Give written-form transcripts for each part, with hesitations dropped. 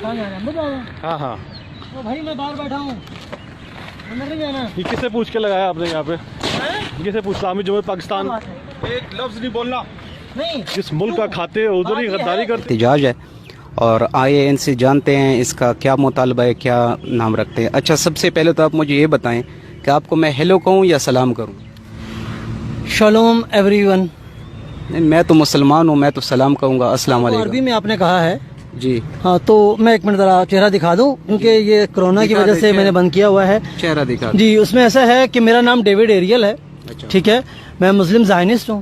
کہاں جانا ہے؟ مجھے جانا ہے؟ ہاں ہاں تو بھائی میں باہر بیٹھا ہوں، اندر نہیں جانا. یہ کس سے پوچھ کے لگایا آپ نے یہاں پہ؟ ہیں؟ کس سے پوچھ؟ اسلامی جمہوریت پاکستان کیا بات ہے؟ ایک لفظ نہیں بولنا. نہیں جس ملک کا کھاتے ادھر ہی غداری کرتے. احتجاج ہے اور آئے ان سے جانتے ہیں اس کا کیا مطالبہ ہے، کیا نام رکھتے ہیں. اچھا سب سے پہلے تو آپ مجھے یہ بتائیں کہ آپ کو میں ہیلو کہوں یا سلام کروں؟ Shalom every one. نہیں میں تو مسلمان ہوں، میں تو سلام کہوں گا. السلام عربی علیکم. میں آپ نے کہا ہے. جی ہاں تو میں ایک منٹ ذرا چہرہ دکھا دوں کیونکہ یہ کرونا کی دکھا وجہ سے دیتے میں نے ہیں. بند کیا ہوا ہے. چہرہ دکھا. جی اس میں ایسا ہے کہ میرا نام ڈیوڈ ایریل ہے. اچھا. ٹھیک ہے، میں مسلم زائنسٹ ہوں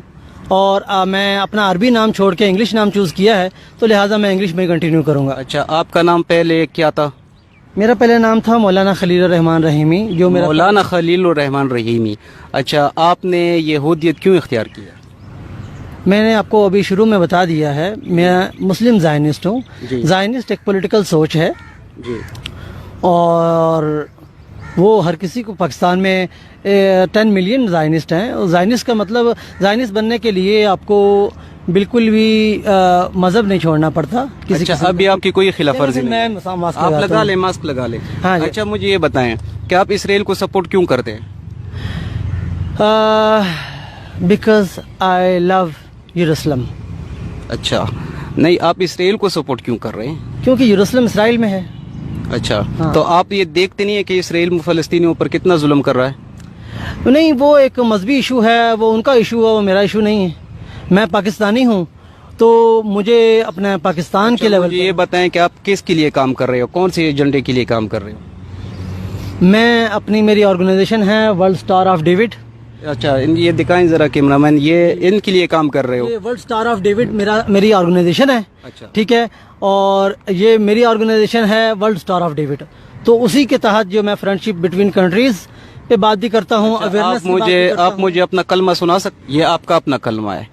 اور میں اپنا عربی نام چھوڑ کے انگلش نام چوز کیا ہے تو لہٰذا میں انگلش میں کنٹینیو کروں گا. اچھا آپ کا نام پہلے کیا تھا؟ میرا پہلے نام تھا مولانا خلیل الرحمان رحیمی، جو میرا مولانا خلیل الرحمان رحیمی. اچھا آپ نے یہودیت کیوں اختیار کیا؟ میں نے آپ کو ابھی شروع میں بتا دیا ہے، میں مسلم زائنسٹ ہوں. جی. زائنسٹ ایک پولیٹیکل سوچ ہے جی اور وہ ہر کسی کو پاکستان میں 10 ملین زائنسٹ ہیں. زائنسٹ کا مطلب زائنسٹ بننے کے لیے آپ کو بالکل بھی مذہب نہیں چھوڑنا پڑتا. اچھا ابھی آپ کی کوئی خلاف ورزی میں نہیں؟ ماسک آپ لگاتا لگا ہوں. لیں، ماسک لگا لیں. ہاں جی. اچھا مجھے یہ بتائیں کہ آپ اسرائیل کو سپورٹ کیوں کرتے ہیں؟ بیکاز آئی لو یروشلم. اچھا نہیں آپ اسرائیل کو سپورٹ کیوں کر رہے ہیں؟ کیونکہ یروشلم اسرائیل میں ہے. اچھا ہاں. تو آپ یہ دیکھتے نہیں ہیں کہ اسرائیل فلسطینیوں پر کتنا ظلم کر رہا ہے؟ نہیں وہ ایک مذہبی ایشو ہے، وہ ان کا ایشو ہے، وہ میرا ایشو نہیں ہے. میں پاکستانی ہوں تو مجھے اپنے پاکستان کے لیول مجھے یہ بتائیں کہ آپ کس کے لیے کام کر رہے ہو، کون سے ایجنڈے کے لیے کام کر رہے ہو؟ میں میری آرگنائزیشن ہے ورلڈ اسٹار آف ڈیوڈ. اچھا یہ دکھائیں ذرا کیمرہ مین، یہ ان کے لیے کام کر رہے ہو؟ یہ ورلڈ اسٹار آف ڈیوڈ میری آرگنائزیشن ہے. اچھا ٹھیک ہے، اور یہ میری آرگنائزیشن ہے ورلڈ اسٹار آف ڈیوڈ. تو اسی کے تحت جو میں فرینڈ شپ بٹوین کنٹریز پہ بات بھی کرتا ہوں. آپ مجھے اپنا کلمہ سنا سکتے؟ یہ آپ کا اپنا کلمہ ہے.